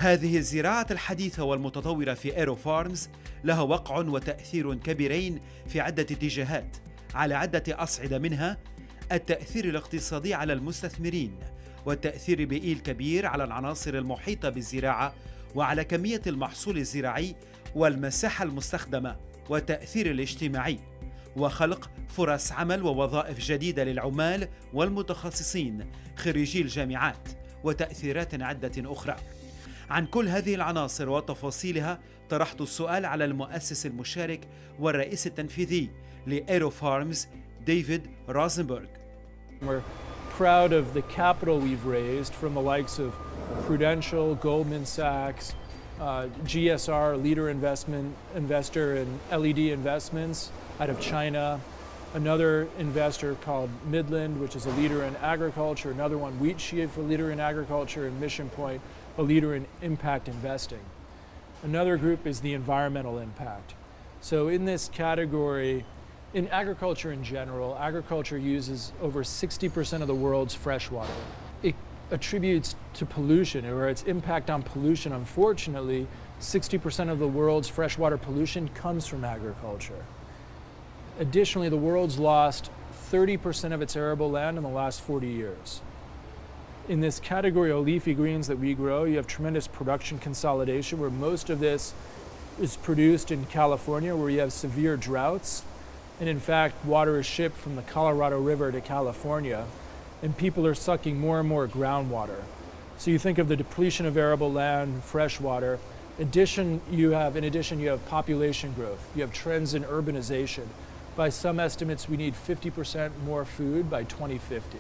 هذه الزراعة الحديثة والمتطورة في ايرو فارمز لها وقع وتأثير كبيرين في عدة اتجاهات على عدة أصعدة، منها التأثير الاقتصادي على المستثمرين، والتأثير البيئي الكبير على العناصر المحيطة بالزراعة وعلى كمية المحصول الزراعي والمساحة المستخدمة، والتأثير الاجتماعي وخلق فرص عمل ووظائف جديدة للعمال والمتخصصين خريجي الجامعات، وتأثيرات عدة أخرى. عن كل هذه العناصر وتفاصيلها طرحت السؤال على المؤسس المشارك والرئيس التنفيذي لإيرو فارمز ديفيد روزنبرغ. We're proud of the capital we've raised from the likes of Prudential, Goldman Sachs, GSR, leader investor in LED investments out of China, another investor called Midland, which is a leader in agriculture, another one, Wheat Sheaf, a leader in agriculture, and Mission Point, a leader in impact investing. Another group is the environmental impact. So in this category, in agriculture in general, agriculture uses over 60% of the world's fresh water. It attributes to pollution, or its impact on pollution. Unfortunately, 60% of the world's freshwater pollution comes from agriculture. Additionally, the world's lost 30% of its arable land in the last 40 years. In this category of leafy greens that we grow, you have tremendous production consolidation, where most of this is produced in California, where you have severe droughts. And in fact, water is shipped from the Colorado River to California, and people are sucking more and more groundwater. So you think of the depletion of arable land, fresh water. In addition, you have population growth. You have trends in urbanization. By some estimates, we need 50% more food by 2050.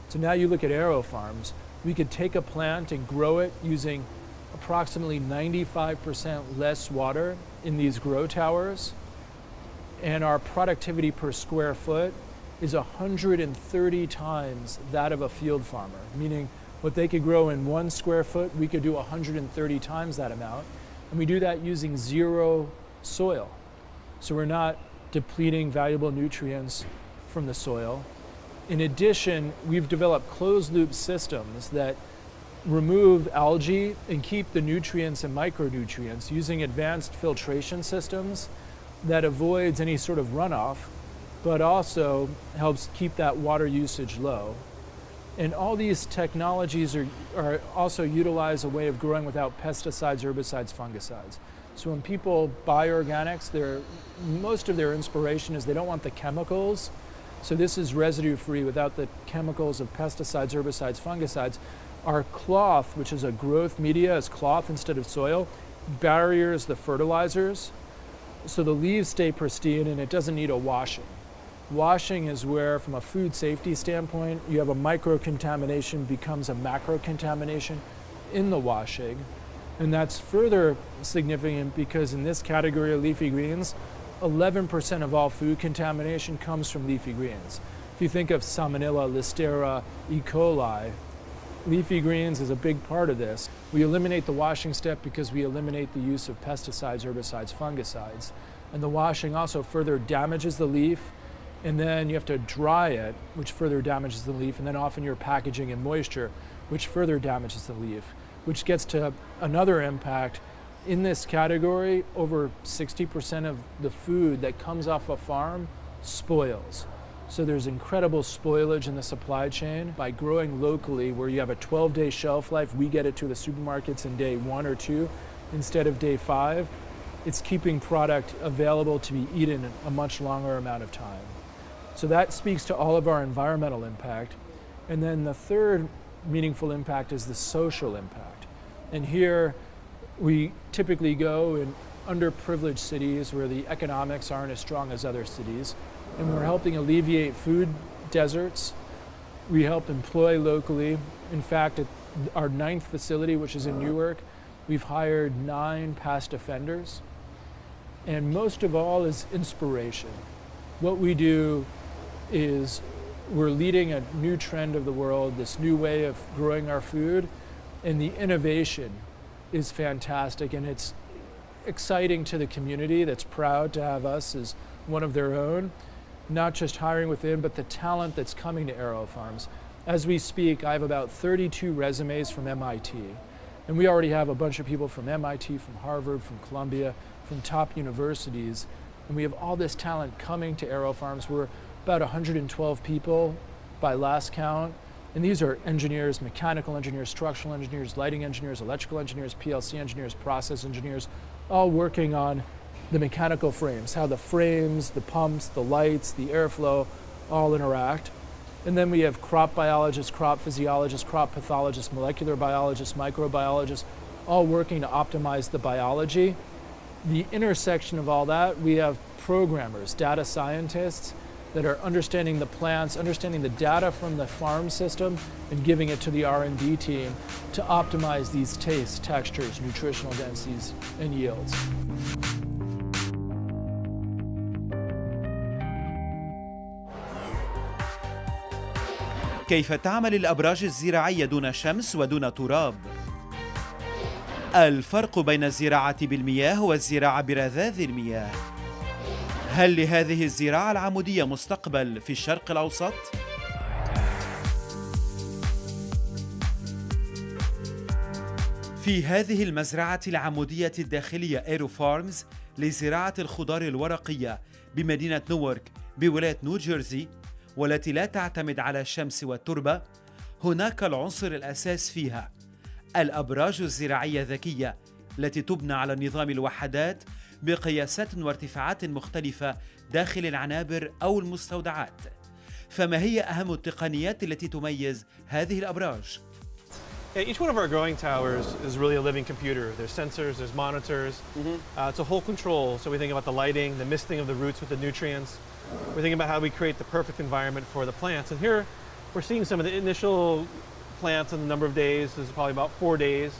So now you look at Aero Farms, we could take a plant and grow it using approximately 95% less water in these grow towers, and our productivity per square foot is 130 times that of a field farmer, meaning what they could grow in 1 square foot, we could do 130 times that amount, and we do that using zero soil. So we're not depleting valuable nutrients from the soil. In addition, we've developed closed-loop systems that remove algae and keep the nutrients and micronutrients using advanced filtration systems that avoids any sort of runoff, but also helps keep that water usage low. And all these technologies are also utilize a way of growing without pesticides, herbicides, fungicides. So when people buy organics, most of their inspiration is they don't want the chemicals. So this is residue-free without the chemicals of pesticides, herbicides, fungicides. Our cloth, which is a growth media, is cloth instead of soil, barriers the fertilizers, so the leaves stay pristine and it doesn't need a washing. Washing is where, from a food safety standpoint, you have a micro-contamination becomes a macro-contamination in the washing. And that's further significant because in this category of leafy greens, 11% of all food contamination comes from leafy greens. If you think of Salmonella, Listeria, E. coli, leafy greens is a big part of this. We eliminate the washing step because we eliminate the use of pesticides, herbicides, fungicides. And the washing also further damages the leaf, and then you have to dry it, which further damages the leaf, and then often you're packaging in moisture, which further damages the leaf, which gets to another impact. In this category, over 60% of the food that comes off a farm spoils. So there's incredible spoilage in the supply chain. By growing locally, where you have a 12-day shelf life, we get it to the supermarkets in day 1 or 2 instead of day 5. It's keeping product available to be eaten a much longer amount of time. So that speaks to all of our environmental impact. And then the third meaningful impact is the social impact. And here we typically go in underprivileged cities where the economics aren't as strong as other cities, and we're helping alleviate food deserts. We help employ locally. In fact, at our 9th facility, which is in Newark, we've hired 9 past offenders. And most of all is inspiration. What we do is we're leading a new trend of the world, this new way of growing our food, and the innovation is fantastic, and it's exciting to the community that's proud to have us as one of their own, not just hiring within, but the talent that's coming to Aero Farms. As we speak, I have about 32 resumes from MIT. And we already have a bunch of people from MIT, from Harvard, from Columbia, from top universities. And we have all this talent coming to AeroFarms. We're about 112 people by last count. And these are engineers, mechanical engineers, structural engineers, lighting engineers, electrical engineers, PLC engineers, process engineers, all working on the mechanical frames, how the frames, the pumps, the lights, the airflow all interact. And then we have crop biologists, crop physiologists, crop pathologists, molecular biologists, microbiologists, all working to optimize the biology. The intersection of all that, we have programmers, data scientists that are understanding the plants, understanding the data from the farm system, and giving it to the R&D team to optimize these tastes, textures, nutritional densities, and yields. كيف تعمل الأبراج الزراعية دون شمس ودون تراب؟ الفرق بين الزراعة بالمياه والزراعة برذاذ المياه. هل لهذه الزراعة العمودية مستقبل في الشرق الأوسط؟ في هذه المزرعة العمودية الداخلية AeroFarms لزراعة الخضار الورقية بمدينة نوورك بولاية نيوجيرسي، والتي لا تعتمد على الشمس والتربة، هناك العنصر الأساس فيها الأبراج الزراعية الذكية التي تبنى على نظام الوحدات بقياسات وارتفاعات مختلفة داخل العنابر أو المستودعات. فما هي أهم التقنيات التي تميز هذه الأبراج؟ Each one of our growing towers is really a living computer. There's sensors, there's monitors. It's a whole control. So we think about the lighting, the misting of the roots with the nutrients. We're thinking about how we create the perfect environment for the plants. And here we're seeing some of the initial plants in the number of days. This is probably about 4 days.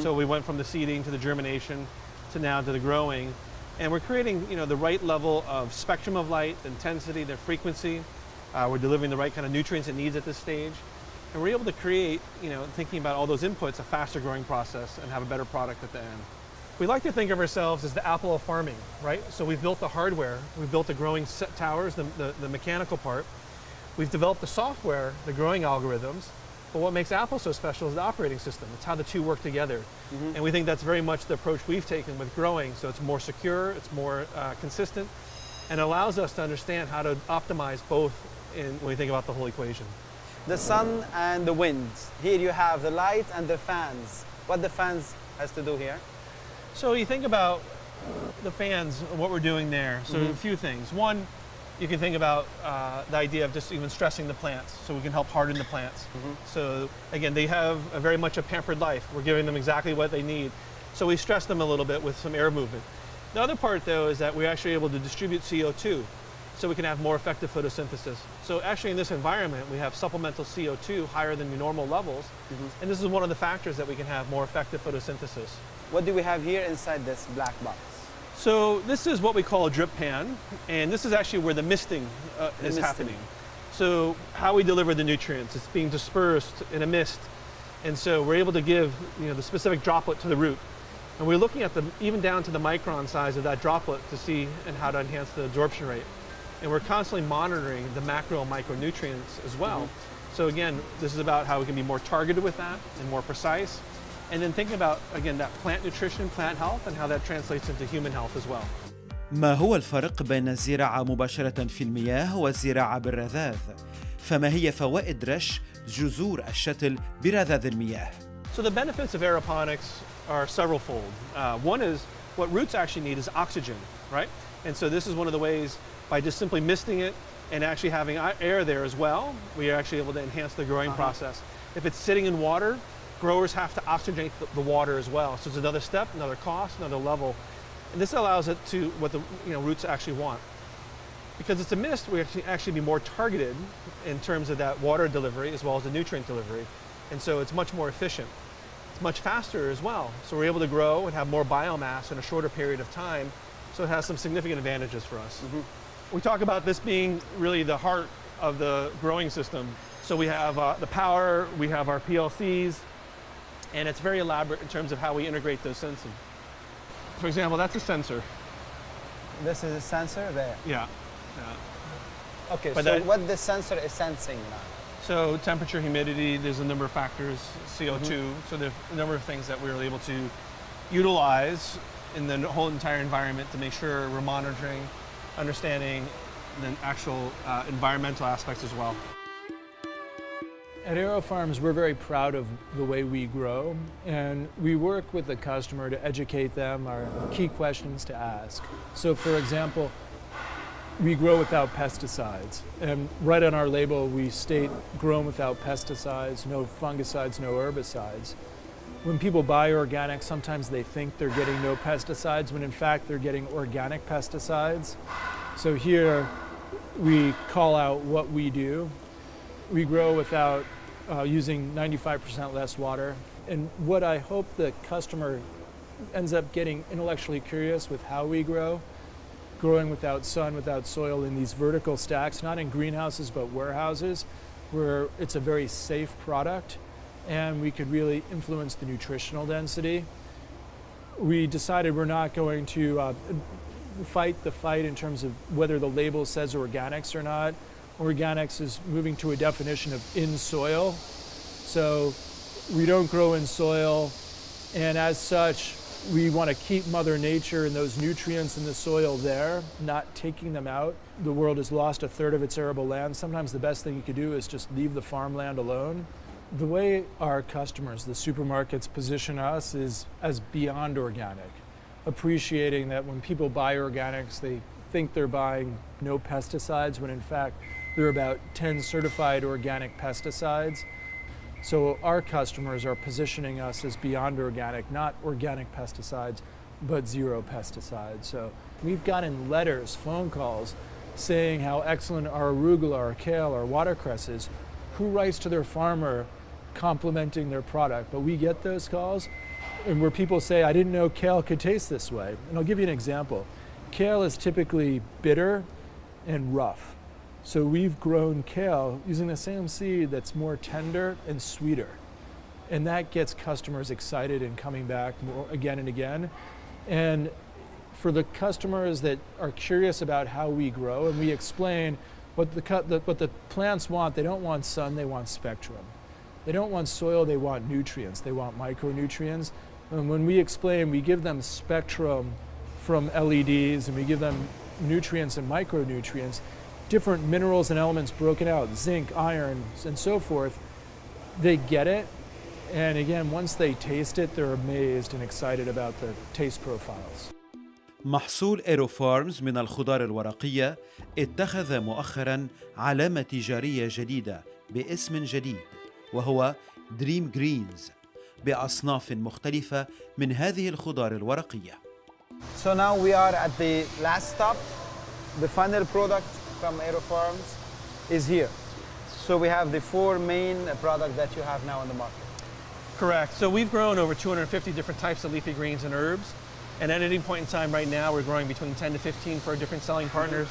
So we went from the seeding to the germination to now to the growing. And we're creating, the right level of spectrum of light, the intensity, the frequency. We're delivering the right kind of nutrients it needs at this stage. And we're able to create, thinking about all those inputs, a faster growing process and have a better product at the end. We like to think of ourselves as the Apple of farming, right? So we've built the hardware, we've built the growing towers, the mechanical part. We've developed the software, the growing algorithms. But what makes Apple so special is the operating system. It's how the two work together. And we think that's very much the approach we've taken with growing. So it's more secure, it's more consistent, and allows us to understand how to optimize both when we think about the whole equation. The sun and the wind. Here you have the light and the fans. What the fans has to do here? So you think about the fans and what we're doing there. So a few things. One, you can think about the idea of just even stressing the plants so we can help harden the plants. So again, they have very much a pampered life. We're giving them exactly what they need. So we stress them a little bit with some air movement. The other part though is that we're actually able to distribute CO2 so we can have more effective photosynthesis. So actually in this environment, we have supplemental CO2 higher than the normal levels. And this is one of the factors that we can have more effective photosynthesis. What do we have here inside this black box? So this is what we call a drip pan, and this is actually where the misting is happening. So how we deliver the nutrients, it's being dispersed in a mist, and so we're able to give the specific droplet to the root. And we're looking at even down to the micron size of that droplet to see and how to enhance the absorption rate. And we're constantly monitoring the macro and micronutrients as well. So again, this is about how we can be more targeted with that and more precise. And then thinking about, again, that plant nutrition, plant health, and how that translates into human health as well. ما هو الفرق بين الزراعة مباشرة في المياه والزراعة بالرذاذ؟ فما هي فوائد رش جذور الشتل برذاذ المياه؟ So the benefits of aeroponics are several-fold. One is what roots actually need is oxygen, right? And so this is one of the ways, by just simply misting it and actually having air there as well, we are actually able to enhance the growing process. If it's sitting in water, growers have to oxygenate the water as well. So it's another step, another cost, another level. And this allows it to what the roots actually want. Because it's a mist, we actually be more targeted in terms of that water delivery as well as the nutrient delivery. And so it's much more efficient. It's much faster as well. So we're able to grow and have more biomass in a shorter period of time. So it has some significant advantages for us. We talk about this being really the heart of the growing system. So we have the power, we have our PLCs, and it's very elaborate in terms of how we integrate those sensors. For example, that's a sensor. This is a sensor there. Yeah. Okay, But so that- what the sensor is sensing now? So temperature, humidity, there's a number of factors, CO2. So there's a number of things that we were able to utilize in the whole entire environment to make sure we're monitoring, understanding the actual environmental aspects as well. At AeroFarms, we're very proud of the way we grow, and we work with the customer to educate them our key questions to ask. So for example, we grow without pesticides, and right on our label we state grown without pesticides, no fungicides, no herbicides. When people buy organic, sometimes they think they're getting no pesticides, when in fact they're getting organic pesticides. So here we call out what we do. We grow without using 95% less water. And what I hope the customer ends up getting intellectually curious with how we grow, growing without sun, without soil in these vertical stacks, not in greenhouses but warehouses, where it's a very safe product and we could really influence the nutritional density. We decided we're not going to fight the fight in terms of whether the label says organics or not. Organics is moving to a definition of in soil. So we don't grow in soil, and as such, we want to keep Mother Nature and those nutrients in the soil there, not taking them out. The world has lost a third of its arable land. Sometimes the best thing you could do is just leave the farmland alone. The way our customers, the supermarkets, position us is as beyond organic, appreciating that when people buy organics, they think they're buying no pesticides, when in fact there are about 10 certified organic pesticides. So our customers are positioning us as beyond organic, not organic pesticides, but zero pesticides. So we've gotten letters, phone calls, saying how excellent our arugula, our kale, our watercress is. Who writes to their farmer complimenting their product? But we get those calls, and where people say, I didn't know kale could taste this way. And I'll give you an example. Kale is typically bitter and rough. So we've grown kale using the same seed that's more tender and sweeter. And that gets customers excited and coming back more again and again. And for the customers that are curious about how we grow, and we explain what the plants want, they don't want sun, they want spectrum. They don't want soil, they want nutrients, they want micronutrients. And when we explain, we give them spectrum from LEDs, and we give them nutrients and micronutrients, different minerals and elements broken out, zinc, iron, and so forth. They get it, and again, once they taste it, they're amazed and excited about the taste profiles. محصول ايروفارمز من الخضار الورقية اتخذ مؤخراً علامة تجارية جديدة باسم جديد، وهو دريم جرينز، بأصناف مختلفة من هذه الخضار الورقية. So now we are at the last stop. The final product from AeroFarms is here. So we have the 4 main products that you have now on the market. Correct. So we've grown over 250 different types of leafy greens and herbs. And at any point in time right now, we're growing between 10 to 15 for our different selling partners.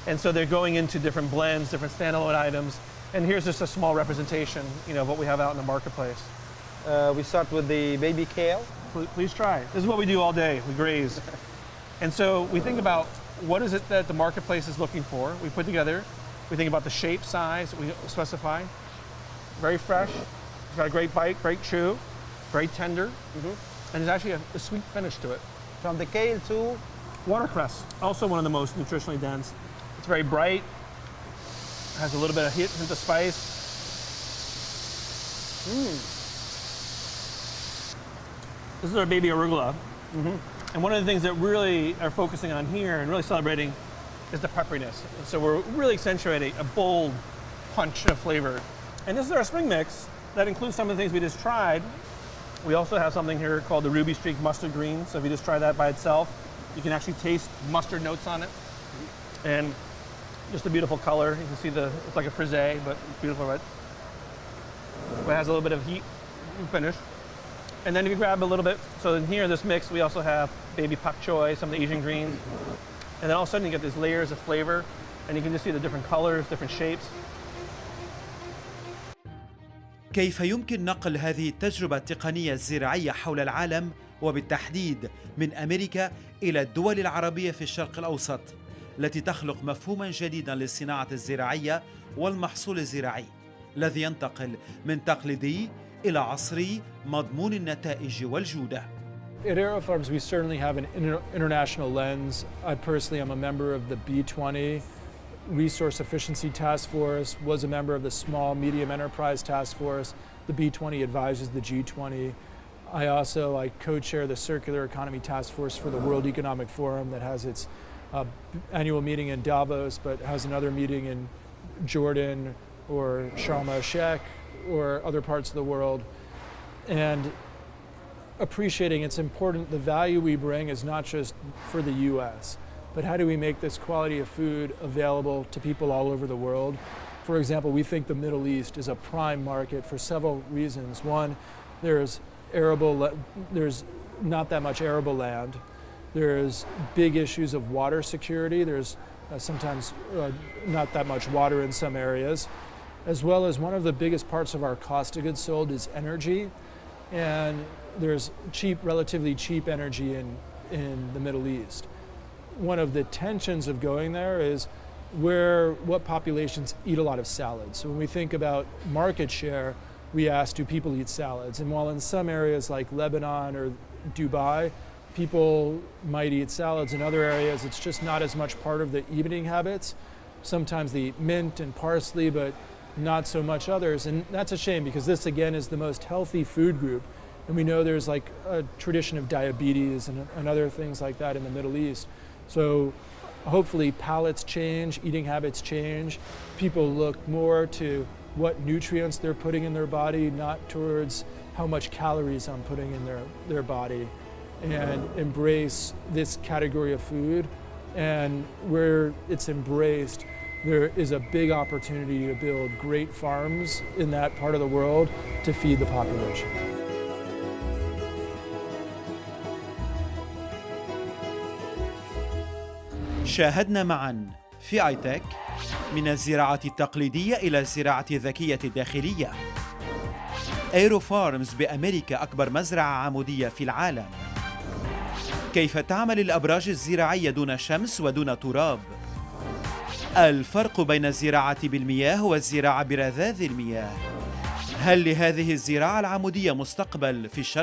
And so they're going into different blends, different standalone items. And here's just a small representation, of what we have out in the marketplace. We start with the baby kale. Please try. This is what we do all day. We graze. And so we think about what is it that the marketplace is looking for. We put together, we think about the shape, size, we specify. Very fresh. It's got a great bite, great chew, very tender. And there's actually a sweet finish to it. From the kale to watercress, also one of the most nutritionally dense. It's very bright, has a little bit of hint of spice. This is our baby arugula. And one of the things that we really are focusing on here and really celebrating is the pepperiness. And so we're really accentuating a bold punch of flavor. And this is our spring mix that includes some of the things we just tried. We also have something here called the Ruby Streak Mustard Green. So if you just try that by itself, you can actually taste mustard notes on it. And just a beautiful color. You can see it's like a frisee, but it's beautiful red. It has a little bit of heat and finish. And then if you grab a little bit, so in here, this mix, we also have baby pak choy, some of the Asian greens. And then all of a sudden you get these layers of flavor, and you can just see the different colors, different shapes. كيف يمكن نقل هذه التجربة التقنية الزراعية حول العالم، وبالتحديد من أمريكا إلى الدول العربية في الشرق الأوسط، التي تخلق مفهوما جديدا للصناعة الزراعية والمحصول الزراعي، الذي ينتقل من تقليدي إلى عصري مضمون النتائج والجودة. At Aero Farms, we certainly have an international lens. I personally am a member of the B20 Resource Efficiency Task Force, was a member of the Small Medium Enterprise Task Force. The B20 advises the G20. I co-chair the Circular Economy Task Force for the World Economic Forum that has its annual meeting in Davos, but has another meeting in Jordan or Sharm el-Sheikh or other parts of the world. And appreciating it's important, the value we bring is not just for the US, but how do we make this quality of food available to people all over the world? For example, we think the Middle East is a prime market for several reasons. One, there's not that much arable land. There's big issues of water security. There's sometimes not that much water in some areas, as well as one of the biggest parts of our cost of goods sold is energy. And there's relatively cheap energy in the Middle East. One of the tensions of going there is what populations eat a lot of salads. So when we think about market share, we ask, do people eat salads? And while in some areas like Lebanon or Dubai, people might eat salads, in other areas it's just not as much part of the eating habits. Sometimes they eat mint and parsley, but not so much others. And that's a shame because this again is the most healthy food group. And we know there's like a tradition of diabetes and other things like that in the Middle East. So hopefully palates change, eating habits change. People look more to what nutrients they're putting in their body, not towards how much calories I'm putting in their body, and embrace this category of food. And where it's embraced, there is a big opportunity to build great farms in that part of the world to feed the population. شاهدنا معا في آيتك من الزراعة التقليدية إلى الزراعة الذكية الداخلية. ايرو فارمز بأمريكا أكبر مزرعة عمودية في العالم. كيف تعمل الأبراج الزراعية دون شمس ودون تراب؟ الفرق بين الزراعة بالمياه والزراعة برذاذ المياه. هل لهذه الزراعة العمودية مستقبل في الشرق